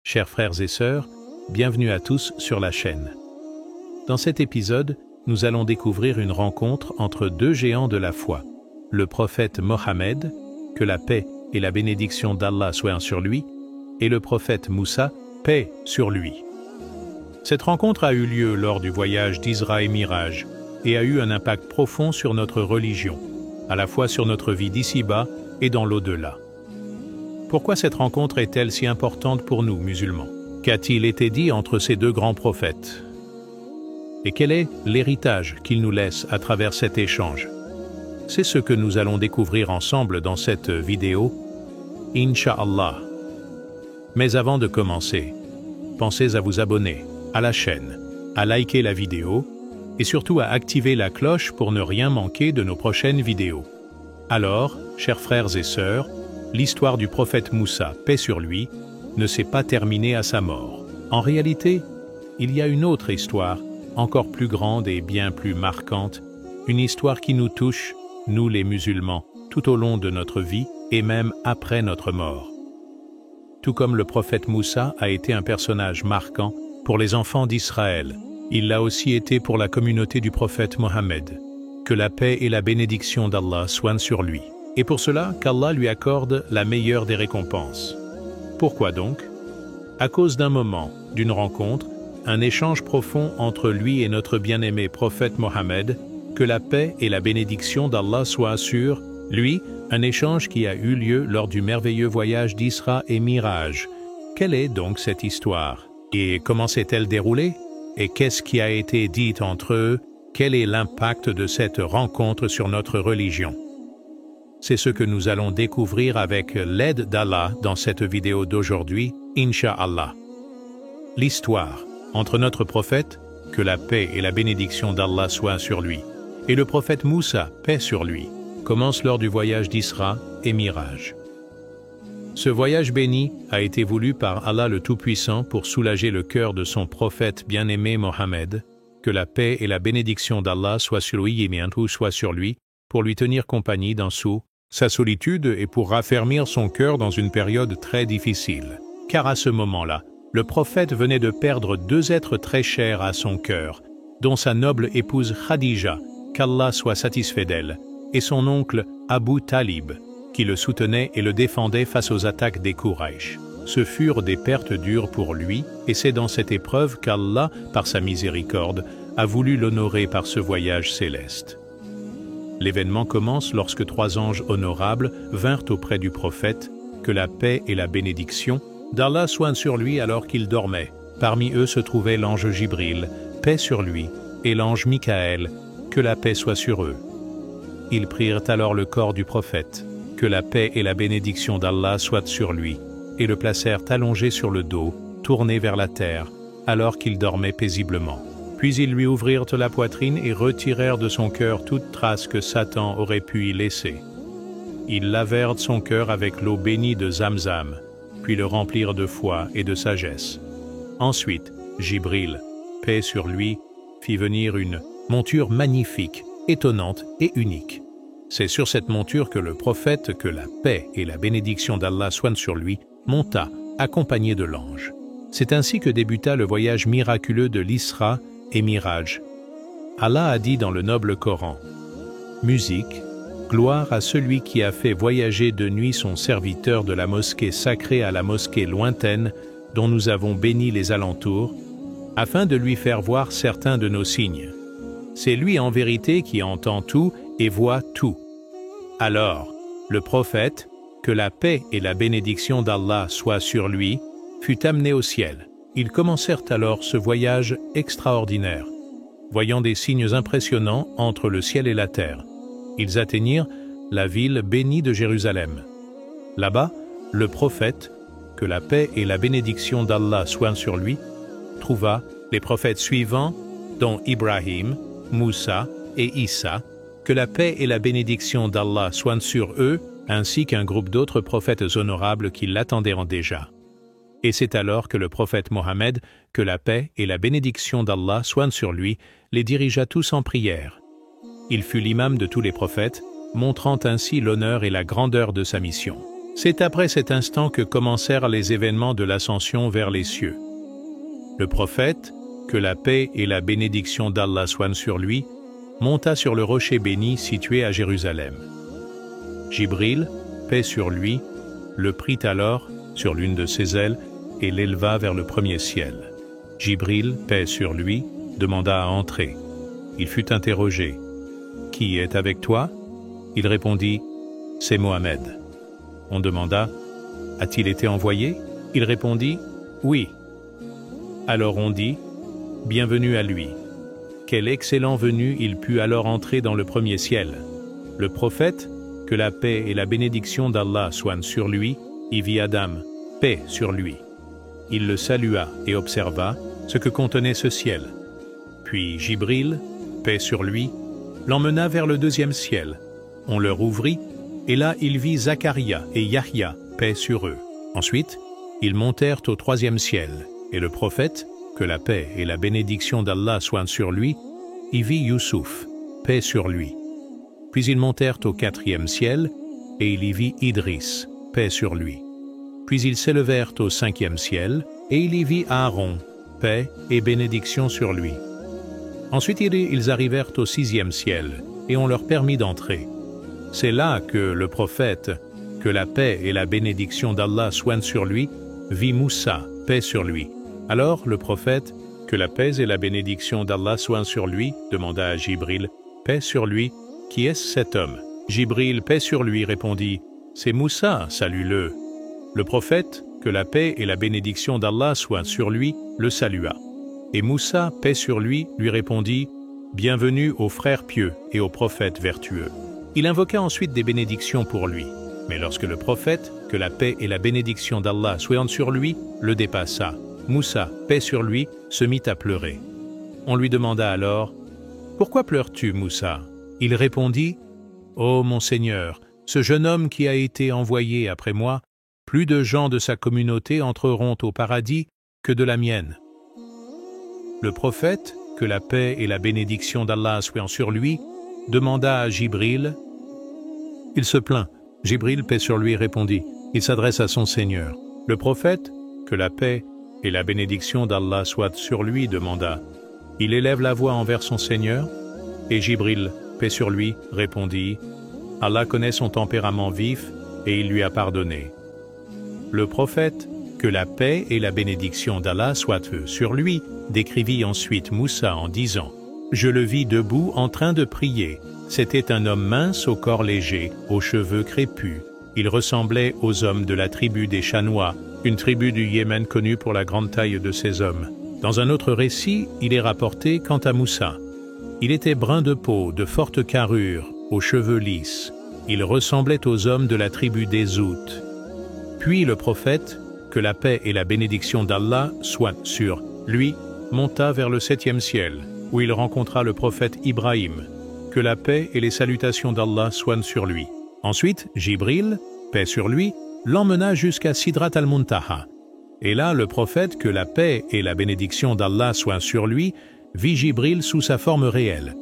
Chers frères et sœurs, bienvenue à tous sur la chaîne. Dans cet épisode, nous allons découvrir une rencontre entre deux géants de la foi, le prophète Mohammed, que la paix et la bénédiction d'Allah soient sur lui, et le prophète Moussa, paix sur lui. Cette rencontre a eu lieu lors du voyage d'Isra et Miraj et a eu un impact profond sur notre religion, à la fois sur notre vie d'ici-bas et dans l'au-delà. Pourquoi cette rencontre est-elle si importante pour nous, musulmans? Qu'a-t-il été dit entre ces deux grands prophètes? Et quel est l'héritage qu'il nous laisse à travers cet échange? C'est ce que nous allons découvrir ensemble dans cette vidéo, Inch'Allah. Mais avant de commencer, pensez à vous abonner à la chaîne, à liker la vidéo et surtout à activer la cloche pour ne rien manquer de nos prochaines vidéos. Alors, chers frères et sœurs, l'histoire du prophète Moussa, paix sur lui, ne s'est pas terminée à sa mort. En réalité, il y a une autre histoire, encore plus grande et bien plus marquante, une histoire qui nous touche, nous les musulmans, tout au long de notre vie et même après notre mort. Tout comme le prophète Moussa a été un personnage marquant pour les enfants d'Israël, il l'a aussi été pour la communauté du prophète Mohammed. Que la paix et la bénédiction d'Allah soient sur lui. Et pour cela, qu'Allah lui accorde la meilleure des récompenses. Pourquoi donc? À cause d'un moment, d'une rencontre, un échange profond entre lui et notre bien-aimé prophète Mohammed, que la paix et la bénédiction d'Allah soient sur lui, un échange qui a eu lieu lors du merveilleux voyage d'Isra et Miraj. Quelle est donc cette histoire? Et comment s'est-elle déroulée? Et qu'est-ce qui a été dit entre eux? Quel est l'impact de cette rencontre sur notre religion? C'est ce que nous allons découvrir avec l'aide d'Allah dans cette vidéo d'aujourd'hui, Inch'Allah. L'histoire entre notre prophète, que la paix et la bénédiction d'Allah soient sur lui, et le prophète Moussa, paix sur lui, commence lors du voyage d'Isra et Miraj. Ce voyage béni a été voulu par Allah le Tout-Puissant pour soulager le cœur de son prophète bien-aimé Mohammed, que la paix et la bénédiction d'Allah soient sur lui et bientôt soient sur lui, pour lui tenir compagnie dans sa solitude et pour raffermir son cœur dans une période très difficile. Car à ce moment-là, le prophète venait de perdre deux êtres très chers à son cœur, dont sa noble épouse Khadija, qu'Allah soit satisfait d'elle, et son oncle Abu Talib, qui le soutenait et le défendait face aux attaques des Quraysh. Ce furent des pertes dures pour lui, et c'est dans cette épreuve qu'Allah, par sa miséricorde, a voulu l'honorer par ce voyage céleste. L'événement commence lorsque trois anges honorables vinrent auprès du prophète, que la paix et la bénédiction d'Allah soient sur lui alors qu'il dormait. Parmi eux se trouvait l'ange Jibril, paix sur lui, et l'ange Mikaël, que la paix soit sur eux. Ils prirent alors le corps du prophète, que la paix et la bénédiction d'Allah soient sur lui, et le placèrent allongé sur le dos, tourné vers la terre, alors qu'il dormait paisiblement. Puis ils lui ouvrirent la poitrine et retirèrent de son cœur toute trace que Satan aurait pu y laisser. Ils lavèrent son cœur avec l'eau bénie de Zamzam, puis le remplirent de foi et de sagesse. Ensuite, Jibril, paix sur lui, fit venir une monture magnifique, étonnante et unique. C'est sur cette monture que le prophète, que la paix et la bénédiction d'Allah soient sur lui, monta, accompagné de l'ange. C'est ainsi que débuta le voyage miraculeux de l'Isra et Miraj. Allah a dit dans le noble Coran, « Musique, gloire à celui qui a fait voyager de nuit son serviteur de la mosquée sacrée à la mosquée lointaine, dont nous avons béni les alentours, afin de lui faire voir certains de nos signes. C'est lui en vérité qui entend tout et voit tout. » Alors, le prophète, que la paix et la bénédiction d'Allah soient sur lui, fut amené au ciel. Ils commencèrent alors ce voyage extraordinaire, voyant des signes impressionnants entre le ciel et la terre. Ils atteignirent la ville bénie de Jérusalem. Là-bas, le prophète, que la paix et la bénédiction d'Allah soient sur lui, trouva les prophètes suivants, dont Ibrahim, Moussa et Issa, que la paix et la bénédiction d'Allah soient sur eux, ainsi qu'un groupe d'autres prophètes honorables qui l'attendaient déjà. Et c'est alors que le prophète Mohammed, que la paix et la bénédiction d'Allah soient sur lui, les dirigea tous en prière. Il fut l'imam de tous les prophètes, montrant ainsi l'honneur et la grandeur de sa mission. C'est après cet instant que commencèrent les événements de l'ascension vers les cieux. Le prophète, que la paix et la bénédiction d'Allah soient sur lui, monta sur le rocher béni situé à Jérusalem. Jibril, paix sur lui, le prit alors sur l'une de ses ailes et l'éleva vers le premier ciel. Jibril, paix sur lui, demanda à entrer. Il fut interrogé. « Qui est avec toi ?» Il répondit « C'est Mohammed. » On demanda « A-t-il été envoyé ?» Il répondit « Oui. » Alors on dit « Bienvenue à lui. » Quel excellent venu il put alors entrer dans le premier ciel. Le prophète, que la paix et la bénédiction d'Allah soient sur lui, y vit Adam, paix sur lui. Il le salua et observa ce que contenait ce ciel. Puis Jibril, paix sur lui, l'emmena vers le deuxième ciel. On leur ouvrit, et là il vit Zacharia et Yahya, paix sur eux. Ensuite, ils montèrent au troisième ciel, et le prophète, que la paix et la bénédiction d'Allah soient sur lui, y vit Youssouf, paix sur lui. Puis ils montèrent au quatrième ciel, et il y vit Idris, paix sur lui. Puis ils s'élevèrent au cinquième ciel, et il y vit Aaron, paix et bénédiction sur lui. Ensuite ils arrivèrent au sixième ciel, et on leur permit d'entrer. C'est là que le prophète, que la paix et la bénédiction d'Allah soient sur lui, vit Moussa, paix sur lui. Alors le prophète, que la paix et la bénédiction d'Allah soient sur lui, demanda à Jibril, paix sur lui, qui est-ce cet homme? Jibril, paix sur lui, répondit, c'est Moussa, salue-le. Le prophète, que la paix et la bénédiction d'Allah soient sur lui, le salua. Et Moussa, paix sur lui, lui répondit, bienvenue aux frères pieux et aux prophètes vertueux. Il invoqua ensuite des bénédictions pour lui. Mais lorsque le prophète, que la paix et la bénédiction d'Allah soient sur lui, le dépassa, Moussa, paix sur lui, se mit à pleurer. On lui demanda alors, « Pourquoi pleures-tu, Moussa ?» Il répondit, « Ô mon Seigneur, ce jeune homme qui a été envoyé après moi, plus de gens de sa communauté entreront au paradis que de la mienne. » Le prophète, que la paix et la bénédiction d'Allah soient sur lui, demanda à Jibril. Il se plaint. Jibril, paix sur lui, répondit. Il s'adresse à son Seigneur. Le prophète, que la paix et la bénédiction d'Allah soient sur lui, demanda. Il élève la voix envers son Seigneur, et Jibril, paix sur lui, répondit. Allah connaît son tempérament vif, et il lui a pardonné. Le prophète, que la paix et la bénédiction d'Allah soient sur lui, décrivit ensuite Moussa en disant « Je le vis debout en train de prier. C'était un homme mince au corps léger, aux cheveux crépus. Il ressemblait aux hommes de la tribu des Chanois, une tribu du Yémen connue pour la grande taille de ses hommes. Dans un autre récit, il est rapporté quant à Moussa. Il était brun de peau, de forte carrure, aux cheveux lisses. Il ressemblait aux hommes de la tribu des Outes. Puis le prophète, que la paix et la bénédiction d'Allah soient sur lui, monta vers le septième ciel, où il rencontra le prophète Ibrahim, que la paix et les salutations d'Allah soient sur lui. Ensuite, Jibril, paix sur lui, l'emmena jusqu'à Sidrat al-Muntaha. Et là, le prophète, que la paix et la bénédiction d'Allah soient sur lui, vit Jibril sous sa forme réelle.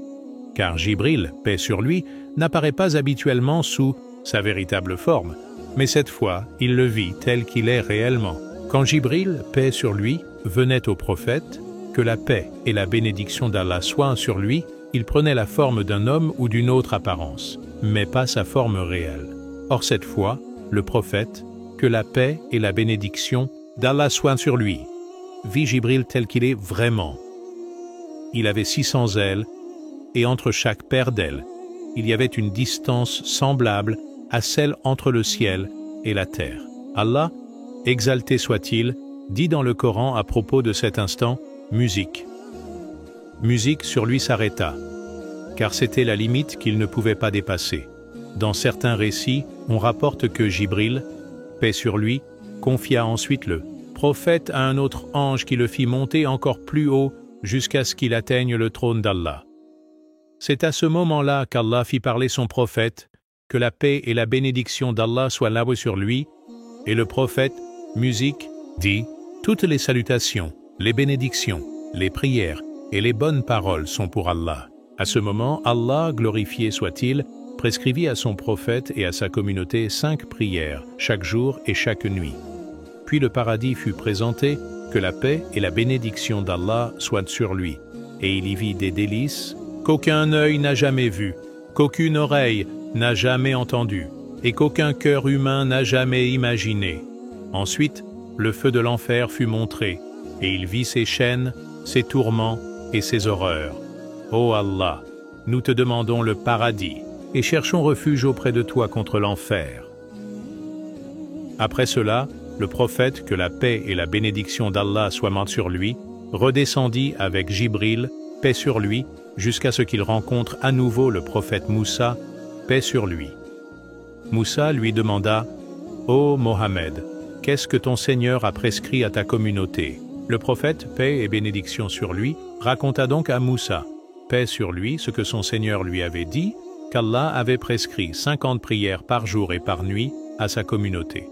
Car Jibril, paix sur lui, n'apparaît pas habituellement sous sa véritable forme, mais cette fois, il le vit tel qu'il est réellement. Quand Jibril, paix sur lui, venait au prophète, que la paix et la bénédiction d'Allah soient sur lui, il prenait la forme d'un homme ou d'une autre apparence, mais pas sa forme réelle. Or cette fois, le prophète, que la paix et la bénédiction d'Allah soient sur lui, vit Jibril tel qu'il est vraiment. Il avait 600 ailes, et entre chaque paire d'ailes, il y avait une distance semblable à celle entre le ciel et la terre. Allah, exalté soit-il, dit dans le Coran à propos de cet instant, musique. Musique sur lui s'arrêta, car c'était la limite qu'il ne pouvait pas dépasser. Dans certains récits, on rapporte que Jibril, paix sur lui, confia ensuite le prophète à un autre ange qui le fit monter encore plus haut jusqu'à ce qu'il atteigne le trône d'Allah. C'est à ce moment-là qu'Allah fit parler son prophète, que la paix et la bénédiction d'Allah soient là sur lui, et le prophète, musique, dit « Toutes les salutations, les bénédictions, les prières et les bonnes paroles sont pour Allah. » À ce moment, Allah, glorifié soit-il, prit prescrivit à son prophète et à sa communauté 5 prières, chaque jour et chaque nuit. Puis le paradis fut présenté, que la paix et la bénédiction d'Allah soient sur lui, et il y vit des délices qu'aucun œil n'a jamais vues, qu'aucune oreille n'a jamais entendues, et qu'aucun cœur humain n'a jamais imaginé. Ensuite, le feu de l'enfer fut montré, et il vit ses chaînes, ses tourments et ses horreurs. Ô Allah, nous te demandons le paradis, et cherchons refuge auprès de toi contre l'enfer. Après cela, le prophète, que la paix et la bénédiction d'Allah soient sur lui, redescendit avec Jibril, paix sur lui, jusqu'à ce qu'il rencontre à nouveau le prophète Moussa, paix sur lui. Moussa lui demanda « Ô Mohammed, qu'est-ce que ton Seigneur a prescrit à ta communauté ?» Le prophète, paix et bénédiction sur lui, raconta donc à Moussa, paix sur lui, ce que son Seigneur lui avait dit, qu'Allah avait prescrit 50 prières par jour et par nuit à sa communauté.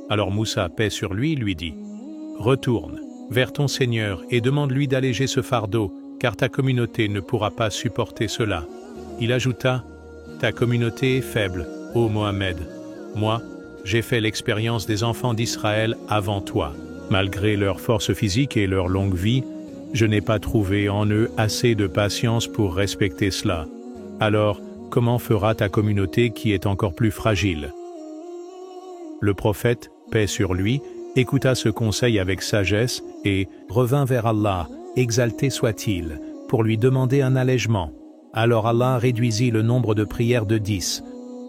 Alors Moussa, paix sur lui, lui dit « Retourne vers ton Seigneur et demande-lui d'alléger ce fardeau, car ta communauté ne pourra pas supporter cela. » Il ajouta « Ta communauté est faible, ô Mohammed. Moi, j'ai fait l'expérience des enfants d'Israël avant toi. Malgré leur force physique et leur longue vie, je n'ai pas trouvé en eux assez de patience pour respecter cela. Alors, comment fera ta communauté qui est encore plus fragile ?» Le prophète, paix sur lui, écouta ce conseil avec sagesse et revint vers Allah, exalté soit-il, pour lui demander un allègement. Alors Allah réduisit le nombre de prières de 10.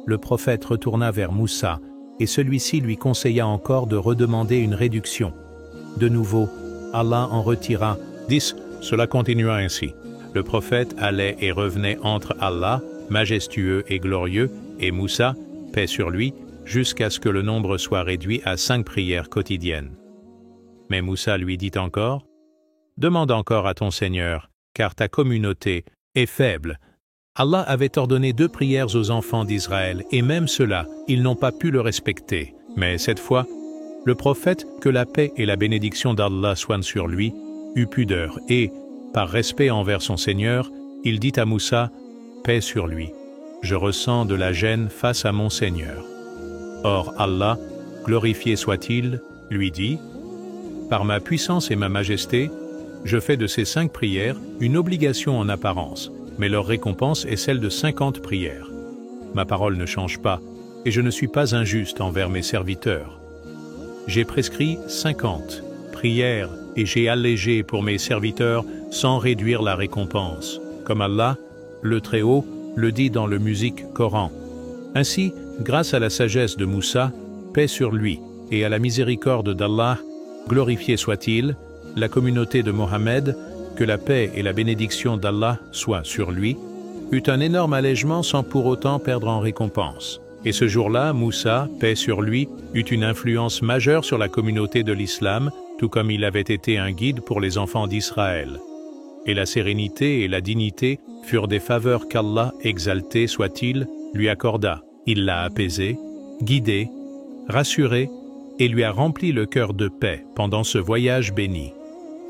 Le prophète retourna vers Moussa, et celui-ci lui conseilla encore de redemander une réduction. De nouveau, Allah en retira 10. Cela continua ainsi. Le prophète allait et revenait entre Allah, majestueux et glorieux, et Moussa, paix sur lui, jusqu'à ce que le nombre soit réduit à 5 prières quotidiennes. Mais Moussa lui dit encore, « Demande encore à ton Seigneur, car ta communauté est faible. » Allah avait ordonné 2 prières aux enfants d'Israël, et même cela, ils n'ont pas pu le respecter. Mais cette fois, le prophète, que la paix et la bénédiction d'Allah soient sur lui, eut pudeur, et, par respect envers son Seigneur, il dit à Moussa, « Paix sur lui. Je ressens de la gêne face à mon Seigneur. » Or Allah, glorifié soit-il, lui dit, « Par ma puissance et ma majesté, je fais de ces 5 prières une obligation en apparence, mais leur récompense est celle de 50 prières. Ma parole ne change pas, et je ne suis pas injuste envers mes serviteurs. J'ai prescrit 50 prières, et j'ai allégé pour mes serviteurs sans réduire la récompense, comme Allah, le Très-Haut, le dit dans le musique Coran. Ainsi, grâce à la sagesse de Moussa, paix sur lui, et à la miséricorde d'Allah, glorifié soit-il, la communauté de Mohammed, que la paix et la bénédiction d'Allah soient sur lui, eut un énorme allègement sans pour autant perdre en récompense. Et ce jour-là, Moussa, paix sur lui, eut une influence majeure sur la communauté de l'islam, tout comme il avait été un guide pour les enfants d'Israël. Et la sérénité et la dignité furent des faveurs qu'Allah, exalté soit-il, lui accorda. Il l'a apaisé, guidé, rassuré, et lui a rempli le cœur de paix pendant ce voyage béni.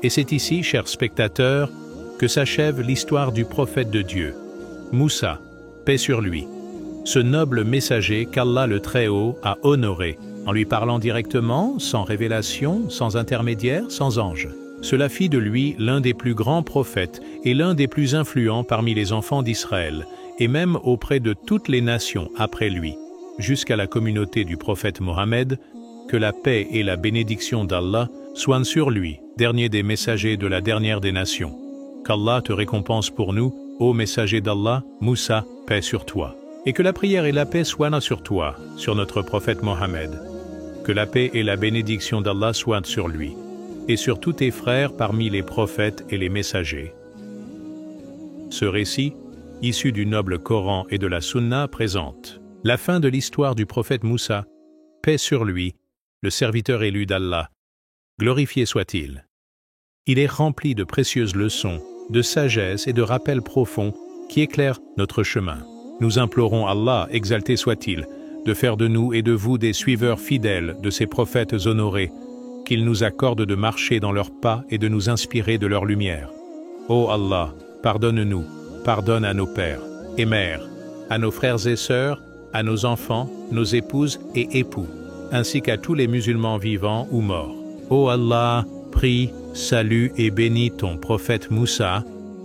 Et c'est ici, chers spectateurs, que s'achève l'histoire du prophète de Dieu, Moussa, paix sur lui, ce noble messager qu'Allah le Très-Haut a honoré, en lui parlant directement, sans révélation, sans intermédiaire, sans ange. Cela fit de lui l'un des plus grands prophètes et l'un des plus influents parmi les enfants d'Israël, et même auprès de toutes les nations après lui, jusqu'à la communauté du prophète Mohammed, que la paix et la bénédiction d'Allah soient sur lui, dernier des messagers de la dernière des nations. Qu'Allah te récompense pour nous, ô messager d'Allah, Moussa, paix sur toi. Et que la prière et la paix soient sur toi, sur notre prophète Mohammed. Que la paix et la bénédiction d'Allah soient sur lui, et sur tous tes frères parmi les prophètes et les messagers. Ce récit, issu du noble Coran et de la Sunna, présente la fin de l'histoire du prophète Moussa, paix sur lui, le serviteur élu d'Allah, glorifié soit-il. Il est rempli de précieuses leçons, de sagesse et de rappels profonds qui éclairent notre chemin. Nous implorons Allah, exalté soit-il, de faire de nous et de vous des suiveurs fidèles de ces prophètes honorés, qu'il nous accorde de marcher dans leurs pas et de nous inspirer de leur lumière. Ô Allah, pardonne-nous, pardonne à nos pères et mères, à nos frères et sœurs, à nos enfants, nos épouses et époux, ainsi qu'à tous les musulmans vivants ou morts. Ô Allah, prie, salue et bénis ton prophète Moussa,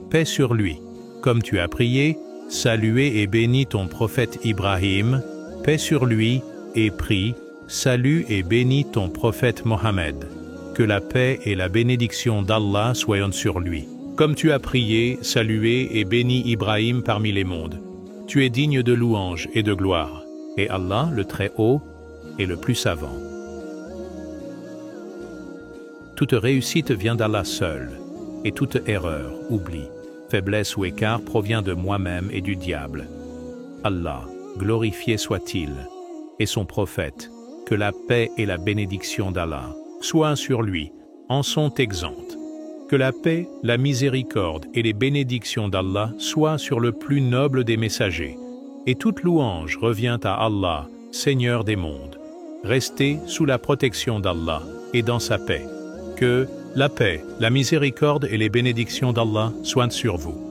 paix sur lui, comme tu as prié, salué et bénis ton prophète Ibrahim, paix sur lui, et prie, salue et bénis ton prophète Mohammed. Que la paix et la bénédiction d'Allah soient sur lui. Comme tu as prié, salué et béni Ibrahim parmi les mondes. Tu es digne de louange et de gloire, et Allah, le Très-Haut, est le plus savant. Toute réussite vient d'Allah seul, et toute erreur, oubli, faiblesse ou écart provient de moi-même et du diable. Allah, glorifié soit-il, et son prophète, que la paix et la bénédiction d'Allah soient sur lui, en sont exemptes. Que la paix, la miséricorde et les bénédictions d'Allah soient sur le plus noble des messagers, et toute louange revient à Allah, Seigneur des mondes. Restez sous la protection d'Allah et dans sa paix. Que la paix, la miséricorde et les bénédictions d'Allah soient sur vous.